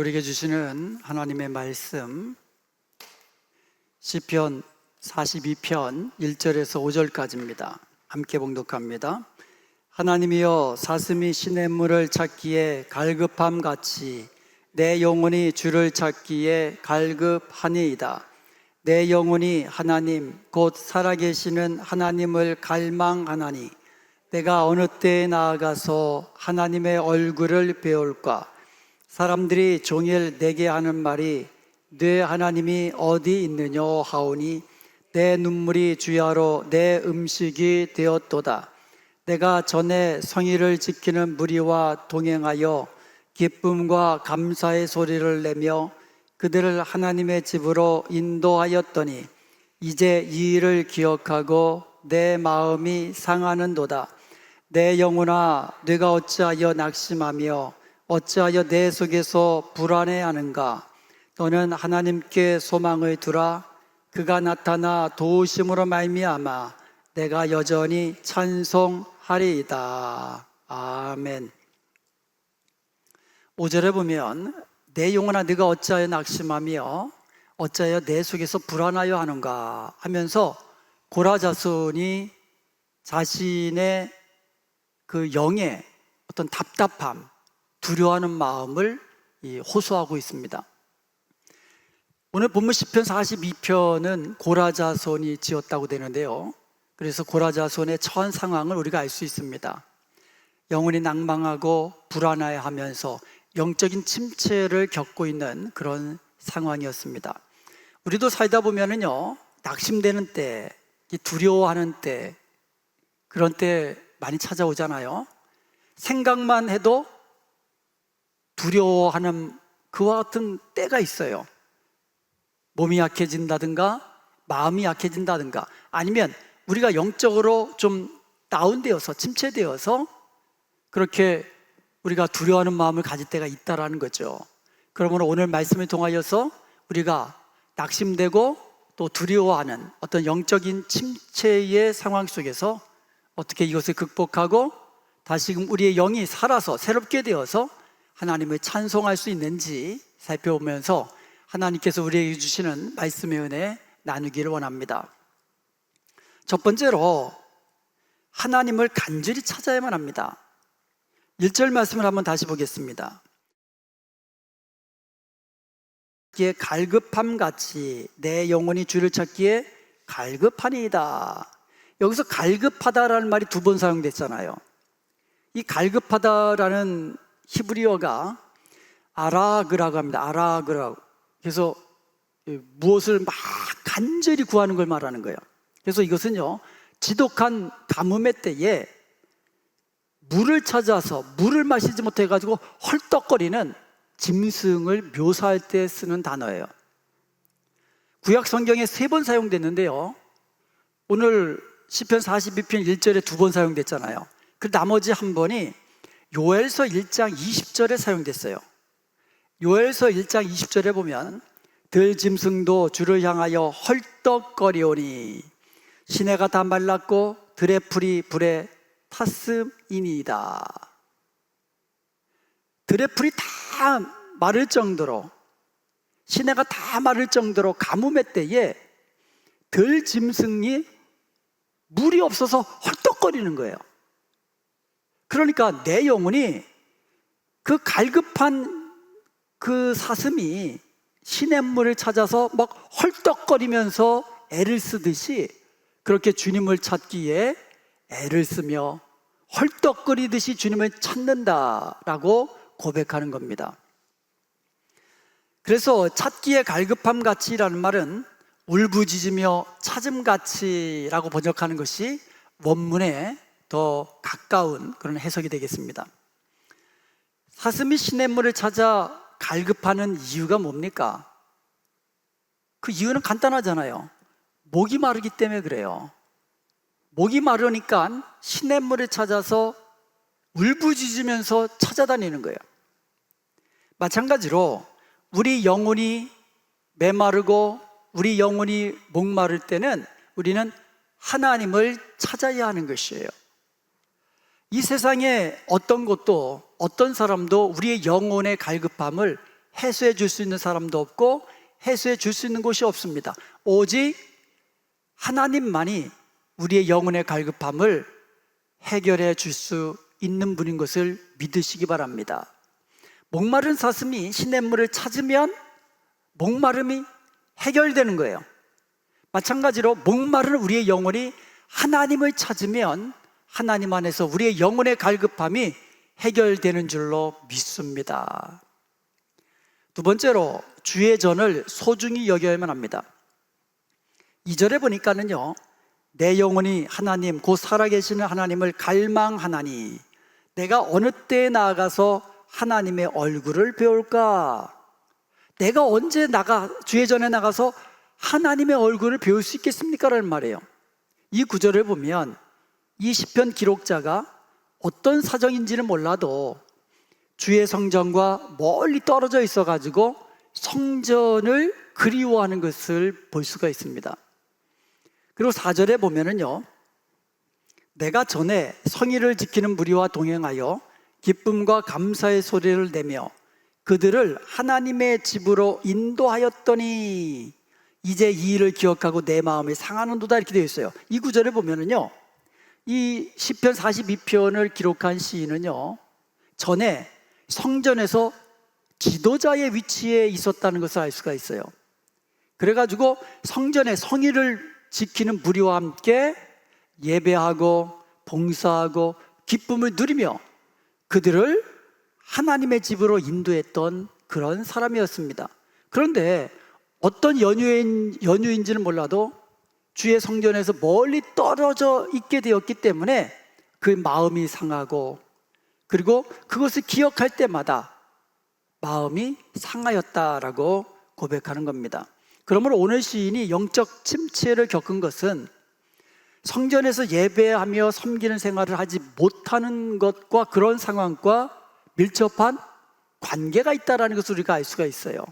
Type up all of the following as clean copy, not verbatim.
우리에게 주시는 하나님의 말씀, 시편 42편 1절에서 5절까지입니다. 함께 봉독합니다. 하나님이여, 사슴이 시냇물을 찾기에 갈급함같이 내 영혼이 주를 찾기에 갈급하니이다. 내 영혼이 하나님 곧 살아계시는 하나님을 갈망하나니 내가 어느 때에 나아가서 하나님의 얼굴을 배울까? 사람들이 종일 내게 하는 말이 네 하나님이 어디 있느냐 하오니 내 눈물이 주야로 내 음식이 되었도다. 내가 전에 성의를 지키는 무리와 동행하여 기쁨과 감사의 소리를 내며 그들을 하나님의 집으로 인도하였더니 이제 이 일을 기억하고 내 마음이 상하는도다. 내 영혼아, 네가 어찌하여 낙심하며 어찌하여 내 속에서 불안해하는가? 너는 하나님께 소망을 두라. 그가 나타나 도우심으로 말미암아 내가 여전히 찬송하리이다. 아멘. 5절에 보면 내 영혼아, 네가 어찌하여 낙심하며 어찌하여 내 속에서 불안하여 하는가 하면서 고라자손이 자신의 그 영의 어떤 답답함, 두려워하는 마음을 호소하고 있습니다. 오늘 본문 시편 42편은 고라자손이 지었다고 되는데요, 그래서 고라자손의 처한 상황을 우리가 알 수 있습니다. 영혼이 낭망하고 불안해하면서 영적인 침체를 겪고 있는 그런 상황이었습니다. 우리도 살다 보면은요, 낙심되는 때, 두려워하는 때, 그런 때 많이 찾아오잖아요. 생각만 해도 두려워하는 그와 같은 때가 있어요. 몸이 약해진다든가 마음이 약해진다든가, 아니면 우리가 영적으로 좀 다운되어서 침체되어서 그렇게 우리가 두려워하는 마음을 가질 때가 있다라는 거죠. 그러면 오늘 말씀을 통하여서 우리가 낙심되고 또 두려워하는 어떤 영적인 침체의 상황 속에서 어떻게 이것을 극복하고 다시금 우리의 영이 살아서 새롭게 되어서 하나님을 찬송할 수 있는지 살펴보면서 하나님께서 우리에게 주시는 말씀의 은혜 나누기를 원합니다. 첫 번째로, 하나님을 간절히 찾아야만 합니다. 1절 말씀을 한번 다시 보겠습니다. 갈급함같이 내 영혼이 주를 찾기에 갈급하니이다. 여기서 갈급하다라는 말이 두 번 사용됐잖아요. 이 갈급하다라는 히브리어가 아라그라고 합니다. 아라그라고. 그래서 무엇을 막 간절히 구하는 걸 말하는 거예요. 그래서 이것은요, 지독한 가뭄의 때에 물을 찾아서 물을 마시지 못해가지고 헐떡거리는 짐승을 묘사할 때 쓰는 단어예요. 구약 성경에 3번 사용됐는데요, 오늘 시편 42편 1절에 2번 사용됐잖아요. 그 나머지 한 번이 요엘서 1장 20절에 사용됐어요. 요엘서 1장 20절에 보면 들짐승도 주를 향하여 헐떡거리오니 시내가 다 말랐고 들의 풀이 불에 탔음이니이다. 들의 풀이 다 마를 정도로, 시내가 다 마를 정도로 가뭄의 때에 들짐승이 물이 없어서 헐떡거리는 거예요. 그러니까 내 영혼이 그 갈급한 그 사슴이 시냇물을 찾아서 막 헐떡거리면서 애를 쓰듯이 그렇게 주님을 찾기에 애를 쓰며 헐떡거리듯이 주님을 찾는다라고 고백하는 겁니다. 그래서 찾기에 갈급함같이라는 말은 울부짖으며 찾음같이라고 번역하는 것이 원문에 더 가까운 그런 해석이 되겠습니다. 사슴이 시냇물을 찾아 갈급하는 이유가 뭡니까? 그 이유는 간단하잖아요. 목이 마르기 때문에 그래요. 목이 마르니까 시냇물을 찾아서 울부짖으면서 찾아다니는 거예요. 마찬가지로 우리 영혼이 메마르고 우리 영혼이 목마를 때는 우리는 하나님을 찾아야 하는 것이에요. 이 세상에 어떤 것도 어떤 사람도 우리의 영혼의 갈급함을 해소해 줄 수 있는 사람도 없고 해소해 줄 수 있는 곳이 없습니다. 오직 하나님만이 우리의 영혼의 갈급함을 해결해 줄 수 있는 분인 것을 믿으시기 바랍니다. 목마른 사슴이 시냇물을 찾으면 목마름이 해결되는 거예요. 마찬가지로 목마른 우리의 영혼이 하나님을 찾으면 하나님 안에서 우리의 영혼의 갈급함이 해결되는 줄로 믿습니다. 두 번째로 주의 전을 소중히 여겨야만 합니다. 2절에 보니까는요, 내 영혼이 하나님 곧 살아계시는 하나님을 갈망하나니 내가 어느 때에 나아가서 하나님의 얼굴을 배울까? 내가 언제 주의 전에 나가서 하나님의 얼굴을 배울 수 있겠습니까? 라는 말이에요. 이 구절을 보면 이 시편 기록자가 어떤 사정인지는 몰라도 주의 성전과 멀리 떨어져 있어가지고 성전을 그리워하는 것을 볼 수가 있습니다. 그리고 4절에 보면은요, 내가 전에 성의를 지키는 무리와 동행하여 기쁨과 감사의 소리를 내며 그들을 하나님의 집으로 인도하였더니 이제 이 일을 기억하고 내 마음이 상하는도다, 이렇게 되어 있어요. 이 구절에 보면은요, 이 시편 42편을 기록한 시인은요, 전에 성전에서 지도자의 위치에 있었다는 것을 알 수가 있어요. 그래가지고 성전의 성의를 지키는 무리와 함께 예배하고 봉사하고 기쁨을 누리며 그들을 하나님의 집으로 인도했던 그런 사람이었습니다. 그런데 어떤 연유인지는 몰라도 주의 성전에서 멀리 떨어져 있게 되었기 때문에 그 마음이 상하고, 그리고 그것을 기억할 때마다 마음이 상하였다라고 고백하는 겁니다. 그러므로 오늘 시인이 영적 침체를 겪은 것은 성전에서 예배하며 섬기는 생활을 하지 못하는 것과 그런 상황과 밀접한 관계가 있다는 것을 우리가 알 수가 있어요.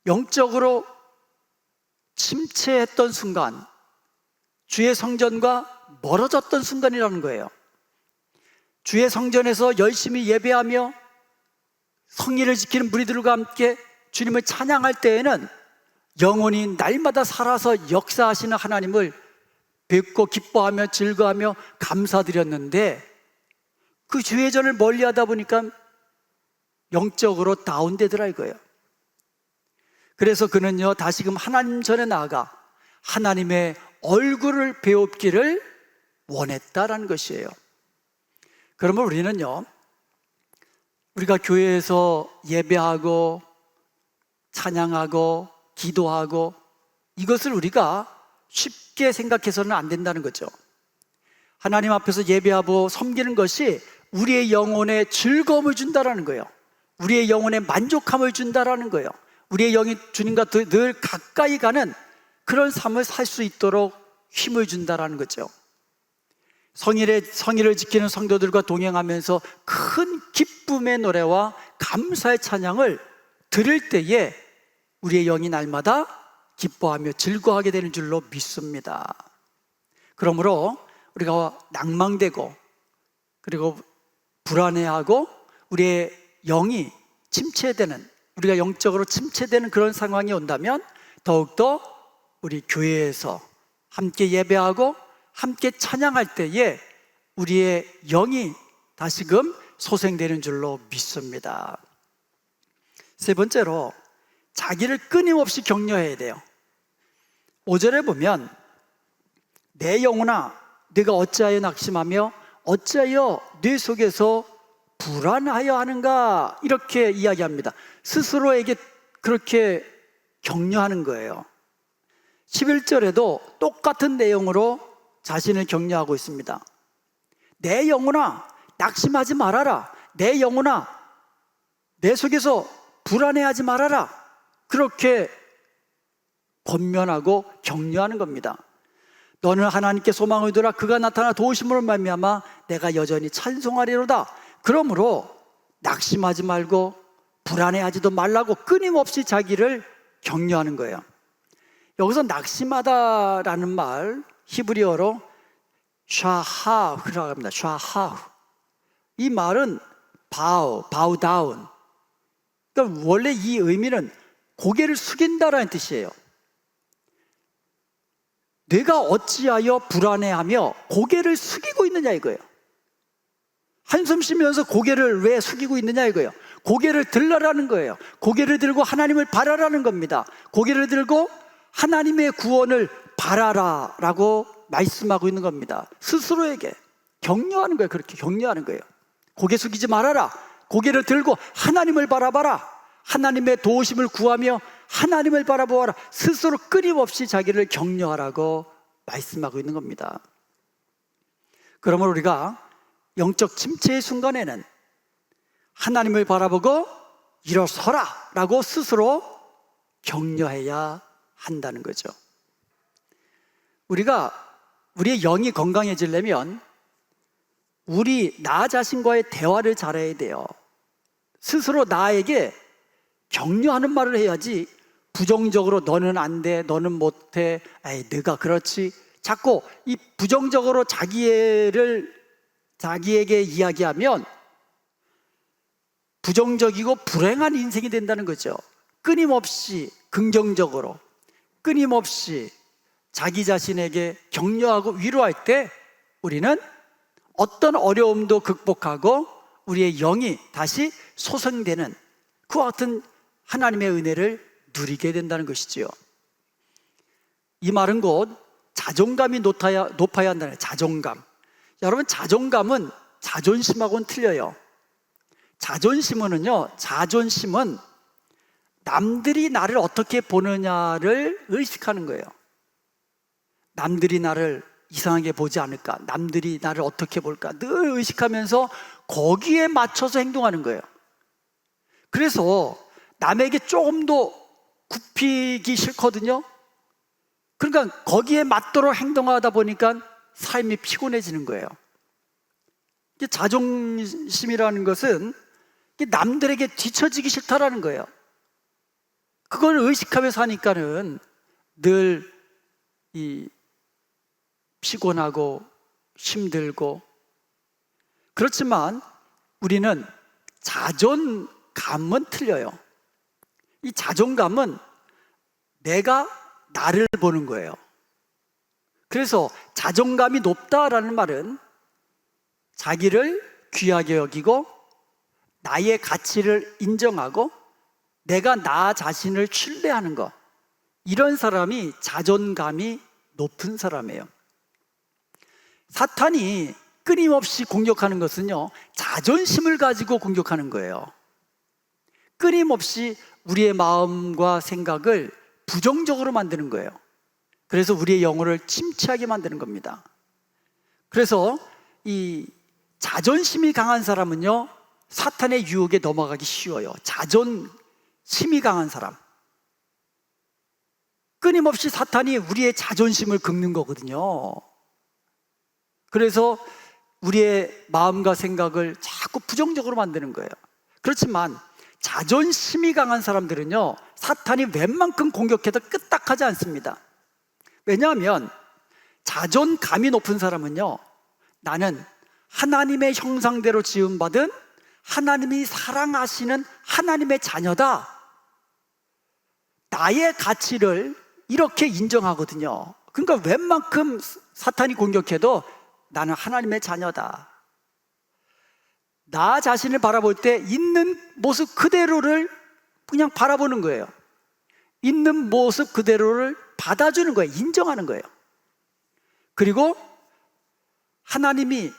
영적으로 침체했던 순간, 주의 성전과 멀어졌던 순간이라는 거예요. 주의 성전에서 열심히 예배하며 성의를 지키는 무리들과 함께 주님을 찬양할 때에는 영혼이 날마다 살아서 역사하시는 하나님을 뵙고 기뻐하며 즐거워하며 감사드렸는데, 그 주의 전을 멀리하다 보니까 영적으로 다운되더라 이거예요. 그래서 그는요, 다시금 하나님 전에 나아가 하나님의 얼굴을 배우기를 원했다라는 것이에요. 그러면 우리는요, 우리가 교회에서 예배하고 찬양하고 기도하고 이것을 우리가 쉽게 생각해서는 안 된다는 거죠. 하나님 앞에서 예배하고 섬기는 것이 우리의 영혼에 즐거움을 준다라는 거예요. 우리의 영혼에 만족함을 준다라는 거예요. 우리의 영이 주님과 늘 가까이 가는 그런 삶을 살 수 있도록 힘을 준다라는 거죠. 성의를 지키는 성도들과 동행하면서 큰 기쁨의 노래와 감사의 찬양을 들을 때에 우리의 영이 날마다 기뻐하며 즐거워하게 되는 줄로 믿습니다. 그러므로 우리가 낭망되고 그리고 불안해하고 우리의 영이 침체되는, 우리가 영적으로 침체되는 그런 상황이 온다면 더욱더 우리 교회에서 함께 예배하고 함께 찬양할 때에 우리의 영이 다시금 소생되는 줄로 믿습니다. 세 번째로 자기를 끊임없이 격려해야 돼요. 5절에 보면 내 영혼아 네가 어찌하여 낙심하며 어찌하여 네 속에서 불안하여 하는가, 이렇게 이야기합니다. 스스로에게 그렇게 격려하는 거예요. 11절에도 똑같은 내용으로 자신을 격려하고 있습니다. 내 영혼아 낙심하지 말아라. 내 영혼아 내 속에서 불안해하지 말아라. 그렇게 권면하고 격려하는 겁니다. 너는 하나님께 소망을 두라. 그가 나타나 도우심으로 말미암아 내가 여전히 찬송하리로다. 그러므로 낙심하지 말고 불안해하지도 말라고 끊임없이 자기를 격려하는 거예요. 여기서 낙심하다라는 말 히브리어로 샤하흐라고 합니다. 샤하흐. 이 말은 bow down, 그러니까 원래 이 의미는 고개를 숙인다라는 뜻이에요. 내가 어찌하여 불안해하며 고개를 숙이고 있느냐 이거예요. 한숨 쉬면서 고개를 왜 숙이고 있느냐 이거예요. 고개를 들라라는 거예요. 고개를 들고 하나님을 바라라는 겁니다. 고개를 들고 하나님의 구원을 바라라라고 말씀하고 있는 겁니다. 스스로에게 격려하는 거예요. 그렇게 격려하는 거예요. 고개 숙이지 말아라. 고개를 들고 하나님을 바라봐라. 하나님의 도우심을 구하며 하나님을 바라보아라. 스스로 끊임없이 자기를 격려하라고 말씀하고 있는 겁니다. 그러므로 우리가 영적 침체의 순간에는 하나님을 바라보고 일어서라 라고 스스로 격려해야 한다는 거죠. 우리가 우리의 영이 건강해지려면 나 자신과의 대화를 잘해야 돼요. 스스로 나에게 격려하는 말을 해야지 부정적으로 너는 안 돼, 너는 못 해, 에이, 네가 그렇지. 자꾸 이 부정적으로 자기에게 이야기하면 부정적이고 불행한 인생이 된다는 거죠. 끊임없이 긍정적으로, 끊임없이 자기 자신에게 격려하고 위로할 때 우리는 어떤 어려움도 극복하고 우리의 영이 다시 소생되는 그와 같은 하나님의 은혜를 누리게 된다는 것이지요. 이 말은 곧 자존감이 높아야 한다는 자존감. 여러분, 자존감은 자존심하고는 틀려요. 자존심은 남들이 나를 어떻게 보느냐를 의식하는 거예요. 남들이 나를 이상하게 보지 않을까, 남들이 나를 어떻게 볼까 늘 의식하면서 거기에 맞춰서 행동하는 거예요. 그래서 남에게 조금 더 굽히기 싫거든요. 그러니까 거기에 맞도록 행동하다 보니까 삶이 피곤해지는 거예요. 자존심이라는 것은 남들에게 뒤처지기 싫다라는 거예요. 그걸 의식하면서 하니까는 늘 피곤하고 힘들고. 그렇지만 우리는 자존감은 틀려요. 이 자존감은 내가 나를 보는 거예요. 그래서 자존감이 높다라는 말은 자기를 귀하게 여기고 나의 가치를 인정하고 내가 나 자신을 신뢰하는 것, 이런 사람이 자존감이 높은 사람이에요. 사탄이 끊임없이 공격하는 것은요, 자존심을 가지고 공격하는 거예요. 끊임없이 우리의 마음과 생각을 부정적으로 만드는 거예요. 그래서 우리의 영혼을 침체하게 만드는 겁니다. 그래서 이 자존심이 강한 사람은요, 사탄의 유혹에 넘어가기 쉬워요. 자존심이 강한 사람, 끊임없이 사탄이 우리의 자존심을 긁는 거거든요. 그래서 우리의 마음과 생각을 자꾸 부정적으로 만드는 거예요. 그렇지만 자존심이 강한 사람들은요, 사탄이 웬만큼 공격해도 끄떡하지 않습니다. 왜냐하면 자존감이 높은 사람은요, 나는 하나님의 형상대로 지음받은 하나님이 사랑하시는 하나님의 자녀다, 나의 가치를 이렇게 인정하거든요. 그러니까 웬만큼 사탄이 공격해도 나는 하나님의 자녀다, 나 자신을 바라볼 때 있는 모습 그대로를 그냥 바라보는 거예요. 있는 모습 그대로를 받아주는 거예요. 인정하는 거예요. 그리고 하나님이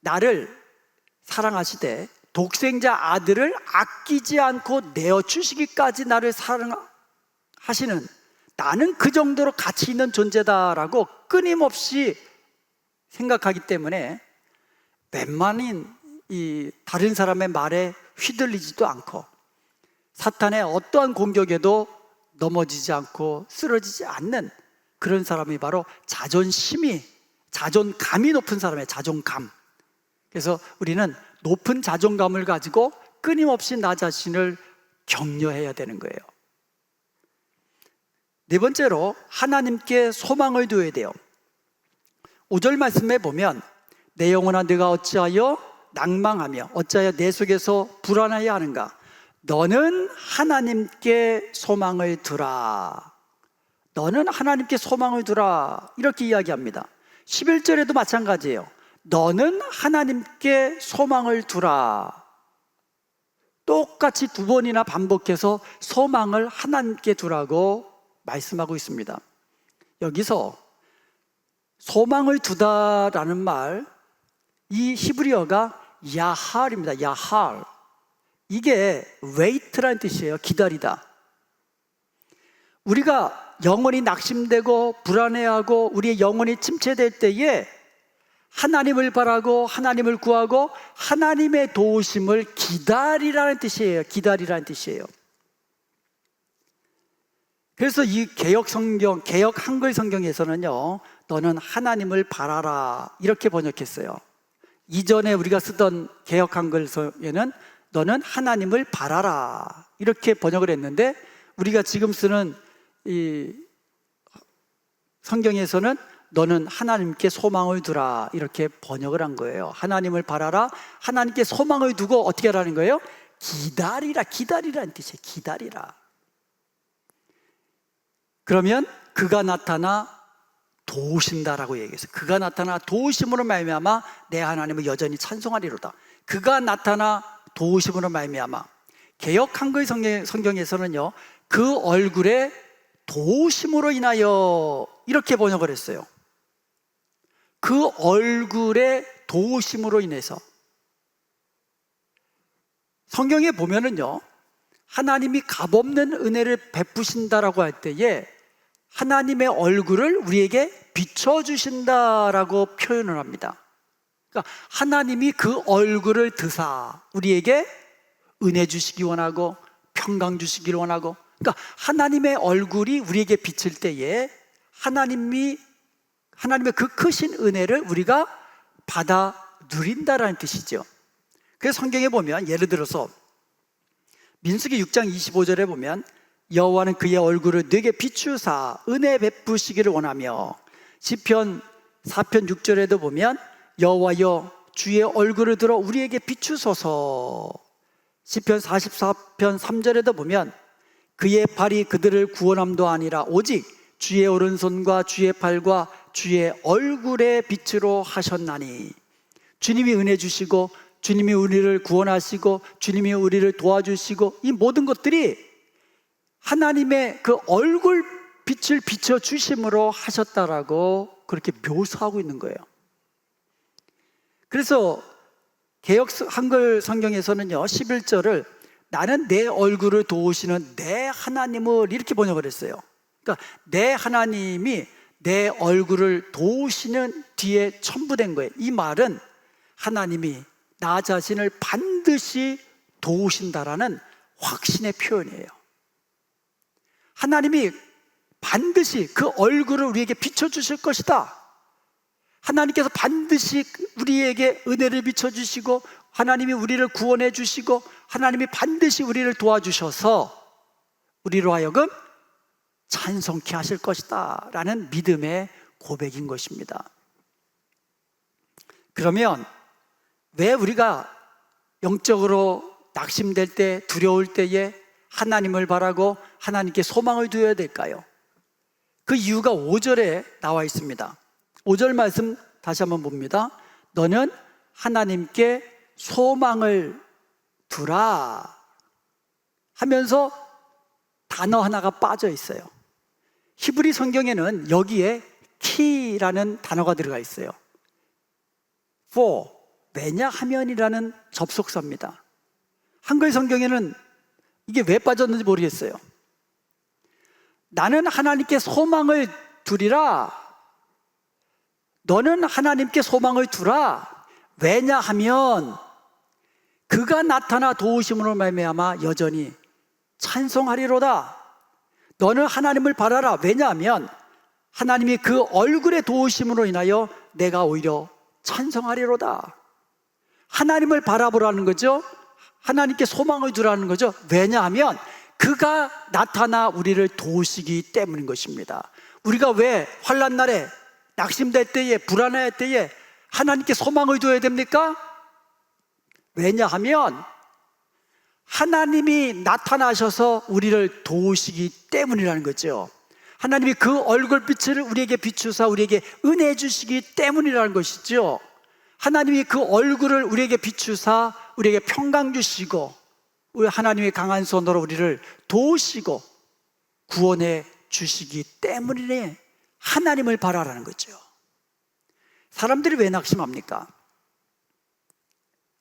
나를 사랑하시되 독생자 아들을 아끼지 않고 내어주시기까지 나를 사랑하시는, 나는 그 정도로 가치 있는 존재다라고 끊임없이 생각하기 때문에 웬만한 이 다른 사람의 말에 휘둘리지도 않고 사탄의 어떠한 공격에도 넘어지지 않고 쓰러지지 않는 그런 사람이 바로 자존감이 높은 사람이에요. 자존감. 그래서 우리는 높은 자존감을 가지고 끊임없이 나 자신을 격려해야 되는 거예요. 네 번째로 하나님께 소망을 두어야 돼요. 5절 말씀에 보면 내 영혼아 네가 어찌하여 낭망하며 어찌하여 내 속에서 불안하여 하는가, 너는 하나님께 소망을 두라. 너는 하나님께 소망을 두라. 이렇게 이야기합니다. 11절에도 마찬가지예요. 너는 하나님께 소망을 두라. 똑같이 두 번이나 반복해서 소망을 하나님께 두라고 말씀하고 있습니다. 여기서 소망을 두다라는 말, 이 히브리어가 야할입니다. 야할. 이게 wait라는 뜻이에요. 기다리다. 우리가 영혼이 낙심되고 불안해하고 우리의 영혼이 침체될 때에 하나님을 바라고 하나님을 구하고 하나님의 도우심을 기다리라는 뜻이에요. 기다리라는 뜻이에요. 그래서 이 개역 성경, 개역 한글 성경에서는요, 너는 하나님을 바라라 이렇게 번역했어요. 이전에 우리가 쓰던 개역 한글에는 너는 하나님을 바라라 이렇게 번역을 했는데, 우리가 지금 쓰는 이 성경에서는 너는 하나님께 소망을 두라 이렇게 번역을 한 거예요. 하나님을 바라라, 하나님께 소망을 두고 어떻게 하라는 거예요? 기다리라. 기다리라는 뜻이에요. 기다리라. 그러면 그가 나타나 도우신다라고 얘기했어요. 그가 나타나 도우심으로 말미암아 내 하나님을 여전히 찬송하리로다. 그가 나타나 도우심으로 말미암아. 개역 한글 성경에서는요, 그 얼굴에 도우심으로 인하여 이렇게 번역을 했어요. 그 얼굴의 도우심으로 인해서. 성경에 보면은요, 하나님이 값없는 은혜를 베푸신다라고 할 때에 하나님의 얼굴을 우리에게 비춰주신다라고 표현을 합니다. 그러니까 하나님이 그 얼굴을 드사 우리에게 은혜 주시기 원하고 평강 주시기를 원하고, 그러니까 하나님의 얼굴이 우리에게 비칠 때에 하나님의 그 크신 은혜를 우리가 받아 누린다라는 뜻이죠. 그래서 성경에 보면 예를 들어서 민수기 6장 25절에 보면 여호와는 그의 얼굴을 네게 비추사 은혜 베푸시기를 원하며, 시편 4편 6절에도 보면 여호와여 주의 얼굴을 들어 우리에게 비추소서, 시편 44편 3절에도 보면 그의 팔이 그들을 구원함도 아니라 오직 주의 오른손과 주의 팔과 주의 얼굴의 빛으로 하셨나니. 주님이 은혜 주시고 주님이 우리를 구원하시고 주님이 우리를 도와주시고 이 모든 것들이 하나님의 그 얼굴 빛을 비춰주심으로 하셨다라고 그렇게 묘사하고 있는 거예요. 그래서 개역 한글 성경에서는요, 11절을 나는 내 얼굴을 도우시는 내 하나님을 이렇게 번역을 했어요. 그러니까 내 하나님이 내 얼굴을 도우시는 뒤에 첨부된 거예요. 이 말은 하나님이 나 자신을 반드시 도우신다라는 확신의 표현이에요. 하나님이 반드시 그 얼굴을 우리에게 비춰주실 것이다. 하나님께서 반드시 우리에게 은혜를 비춰주시고 하나님이 우리를 구원해 주시고 하나님이 반드시 우리를 도와주셔서 우리로 하여금 찬송케 하실 것이다 라는 믿음의 고백인 것입니다. 그러면 왜 우리가 영적으로 낙심될 때, 두려울 때에 하나님을 바라고 하나님께 소망을 두어야 될까요? 그 이유가 5절에 나와 있습니다. 5절 말씀 다시 한번 봅니다. 너는 하나님께 소망을 두라 하면서 단어 하나가 빠져 있어요. 히브리 성경에는 여기에 키라는 단어가 들어가 있어요. for, 왜냐하면이라는 접속사입니다. 한글 성경에는 이게 왜 빠졌는지 모르겠어요. 나는 하나님께 소망을 두리라. 너는 하나님께 소망을 두라. 왜냐하면 그가 나타나 도우심으로 말미암아 여전히 찬송하리로다. 너는 하나님을 바라라. 왜냐하면 하나님이 그 얼굴의 도우심으로 인하여 내가 오히려 찬송하리로다. 하나님을 바라보라는 거죠. 하나님께 소망을 두라는 거죠. 왜냐하면 그가 나타나 우리를 도우시기 때문인 것입니다. 우리가 왜 환난 날에 낙심될 때에 불안할 때에 하나님께 소망을 둬야 됩니까? 왜냐하면 하나님이 나타나셔서 우리를 도우시기 때문이라는 거죠. 하나님이 그 얼굴빛을 우리에게 비추사 우리에게 은혜 주시기 때문이라는 것이죠. 하나님이 그 얼굴을 우리에게 비추사 우리에게 평강 주시고 하나님의 강한 손으로 우리를 도우시고 구원해 주시기 때문에 하나님을 바라라는 거죠. 사람들이 왜 낙심합니까?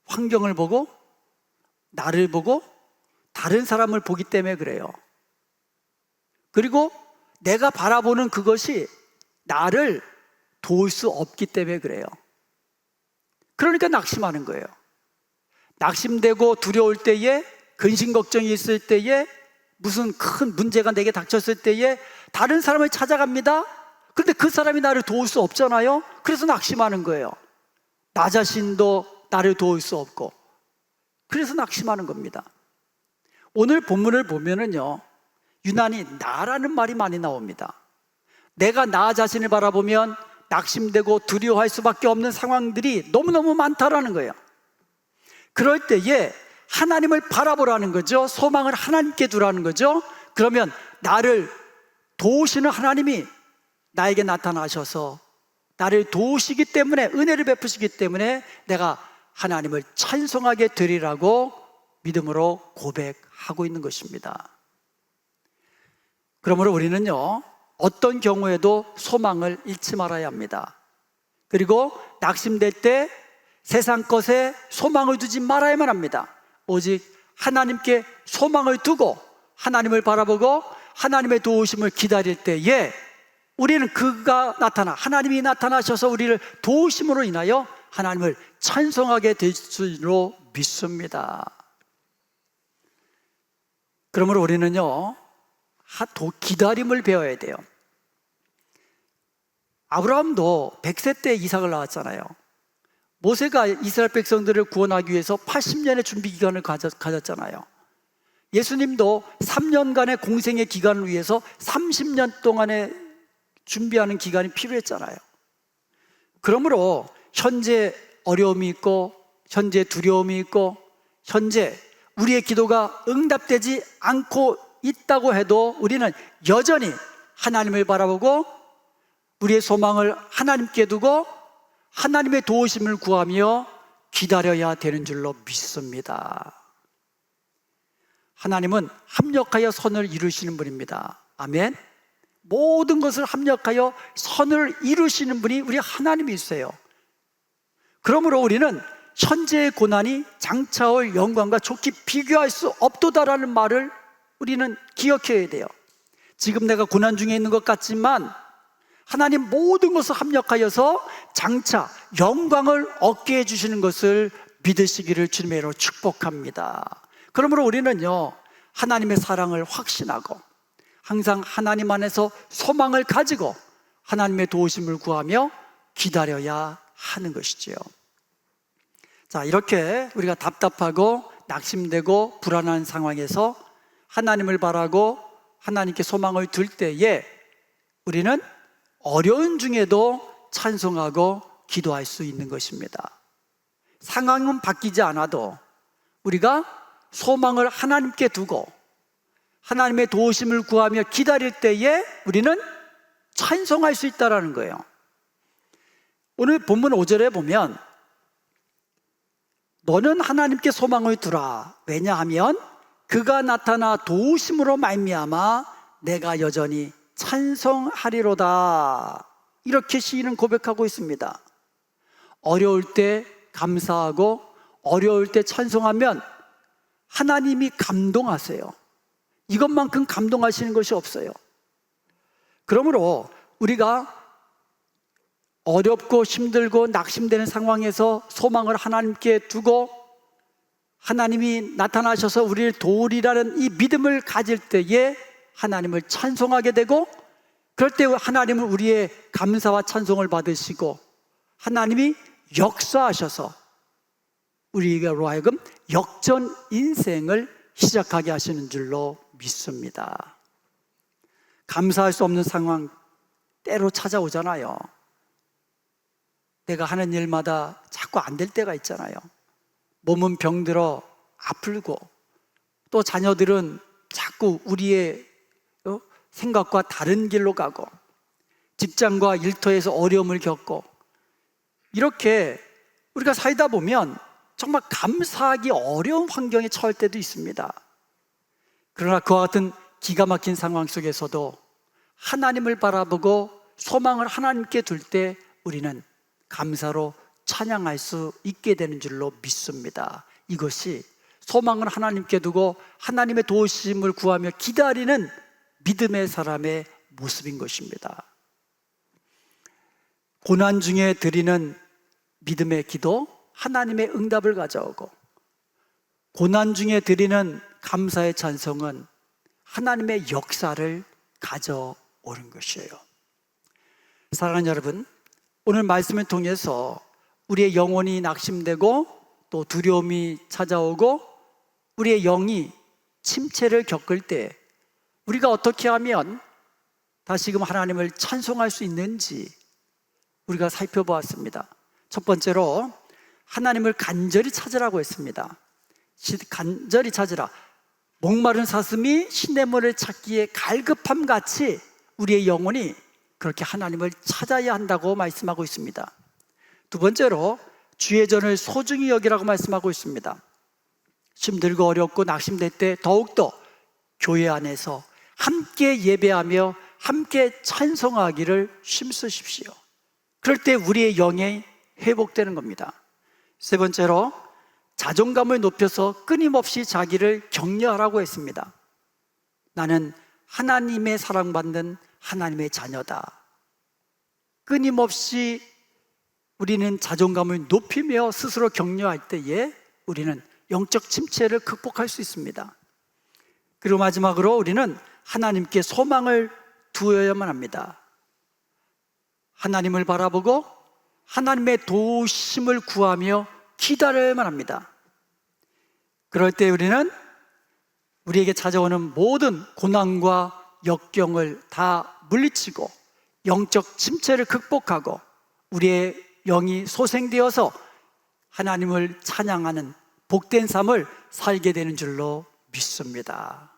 환경을 보고, 나를 보고, 다른 사람을 보기 때문에 그래요. 그리고 내가 바라보는 그것이 나를 도울 수 없기 때문에 그래요. 그러니까 낙심하는 거예요. 낙심되고 두려울 때에, 근심 걱정이 있을 때에, 무슨 큰 문제가 내게 닥쳤을 때에 다른 사람을 찾아갑니다. 그런데 그 사람이 나를 도울 수 없잖아요. 그래서 낙심하는 거예요. 나 자신도 나를 도울 수 없고, 그래서 낙심하는 겁니다. 오늘 본문을 보면은요, 유난히 나라는 말이 많이 나옵니다. 내가 나 자신을 바라보면 낙심되고 두려워할 수밖에 없는 상황들이 너무너무 많다라는 거예요. 그럴 때에 하나님을 바라보라는 거죠. 소망을 하나님께 두라는 거죠. 그러면 나를 도우시는 하나님이 나에게 나타나셔서 나를 도우시기 때문에, 은혜를 베푸시기 때문에 내가 하나님을 찬송하게 되리라고 믿음으로 고백하고 있는 것입니다. 그러므로 우리는요, 어떤 경우에도 소망을 잃지 말아야 합니다. 그리고 낙심될 때 세상 것에 소망을 두지 말아야만 합니다. 오직 하나님께 소망을 두고 하나님을 바라보고 하나님의 도우심을 기다릴 때에 우리는 그가 나타나, 하나님이 나타나셔서 우리를 도우심으로 인하여 하나님을 찬송하게 될 줄로 믿습니다. 그러므로 우리는요, 기다림을 배워야 돼요. 아브라함도 100세 때 이삭을 낳았잖아요. 모세가 이스라엘 백성들을 구원하기 위해서 80년의 준비 기간을 가졌잖아요. 예수님도 3년간의 공생의 기간을 위해서 30년 동안의 준비하는 기간이 필요했잖아요. 그러므로 현재 어려움이 있고, 현재 두려움이 있고, 현재 우리의 기도가 응답되지 않고 있다고 해도 우리는 여전히 하나님을 바라보고 우리의 소망을 하나님께 두고 하나님의 도우심을 구하며 기다려야 되는 줄로 믿습니다. 하나님은 합력하여 선을 이루시는 분입니다. 아멘. 모든 것을 합력하여 선을 이루시는 분이 우리 하나님이세요. 그러므로 우리는 현재의 고난이 장차올 영광과 좋게 비교할 수 없도다라는 말을 우리는 기억해야 돼요. 지금 내가 고난 중에 있는 것 같지만 하나님 모든 것을 합력하여서 장차 영광을 얻게 해주시는 것을 믿으시기를 주님의 이름으로 축복합니다. 그러므로 우리는요, 하나님의 사랑을 확신하고 항상 하나님 안에서 소망을 가지고 하나님의 도우심을 구하며 기다려야 하는 것이지요. 자, 이렇게 우리가 답답하고 낙심되고 불안한 상황에서 하나님을 바라고 하나님께 소망을 둘 때에 우리는 어려운 중에도 찬송하고 기도할 수 있는 것입니다. 상황은 바뀌지 않아도 우리가 소망을 하나님께 두고 하나님의 도우심을 구하며 기다릴 때에 우리는 찬송할 수 있다는 거예요. 오늘 본문 5절에 보면 너는 하나님께 소망을 두라. 왜냐하면 그가 나타나 도우심으로 말미암아 내가 여전히 찬송하리로다. 이렇게 시인은 고백하고 있습니다. 어려울 때 감사하고 어려울 때 찬송하면 하나님이 감동하세요. 이것만큼 감동하시는 것이 없어요. 그러므로 우리가 어렵고 힘들고 낙심되는 상황에서 소망을 하나님께 두고 하나님이 나타나셔서 우리를 도우리라는 이 믿음을 가질 때에 하나님을 찬송하게 되고, 그럴 때 하나님은 우리의 감사와 찬송을 받으시고 하나님이 역사하셔서 우리로 하여금 역전 인생을 시작하게 하시는 줄로 믿습니다. 감사할 수 없는 상황 때로 찾아오잖아요. 내가 하는 일마다 자꾸 안 될 때가 있잖아요. 몸은 병들어 아프고 또 자녀들은 자꾸 우리의 생각과 다른 길로 가고, 직장과 일터에서 어려움을 겪고, 이렇게 우리가 살다 보면 정말 감사하기 어려운 환경에 처할 때도 있습니다. 그러나 그와 같은 기가 막힌 상황 속에서도 하나님을 바라보고 소망을 하나님께 둘 때 우리는 감사로 찬양할 수 있게 되는 줄로 믿습니다. 이것이 소망을 하나님께 두고 하나님의 도우심을 구하며 기다리는 믿음의 사람의 모습인 것입니다. 고난 중에 드리는 믿음의 기도, 하나님의 응답을 가져오고, 고난 중에 드리는 감사의 찬송은 하나님의 역사를 가져오는 것이에요. 사랑하는 여러분, 오늘 말씀을 통해서 우리의 영혼이 낙심되고 또 두려움이 찾아오고 우리의 영이 침체를 겪을 때 우리가 어떻게 하면 다시금 하나님을 찬송할 수 있는지 우리가 살펴보았습니다. 첫 번째로 하나님을 간절히 찾으라고 했습니다. 간절히 찾으라. 목마른 사슴이 시냇물을 찾기에 갈급함 같이 우리의 영혼이 그렇게 하나님을 찾아야 한다고 말씀하고 있습니다. 두 번째로 주의 전을 소중히 여기라고 말씀하고 있습니다. 힘들고 어렵고 낙심될 때 더욱더 교회 안에서 함께 예배하며 함께 찬송하기를 힘쓰십시오. 그럴 때 우리의 영이 회복되는 겁니다. 세 번째로 자존감을 높여서 끊임없이 자기를 격려하라고 했습니다. 나는 하나님의 사랑받는 하나님의 자녀다. 끊임없이 우리는 자존감을 높이며 스스로 격려할 때에 우리는 영적 침체를 극복할 수 있습니다. 그리고 마지막으로 우리는 하나님께 소망을 두어야만 합니다. 하나님을 바라보고 하나님의 도우심을 구하며 기다려야만 합니다. 그럴 때 우리는 우리에게 찾아오는 모든 고난과 역경을 다 물리치고 영적 침체를 극복하고 우리의 영이 소생되어서 하나님을 찬양하는 복된 삶을 살게 되는 줄로 믿습니다.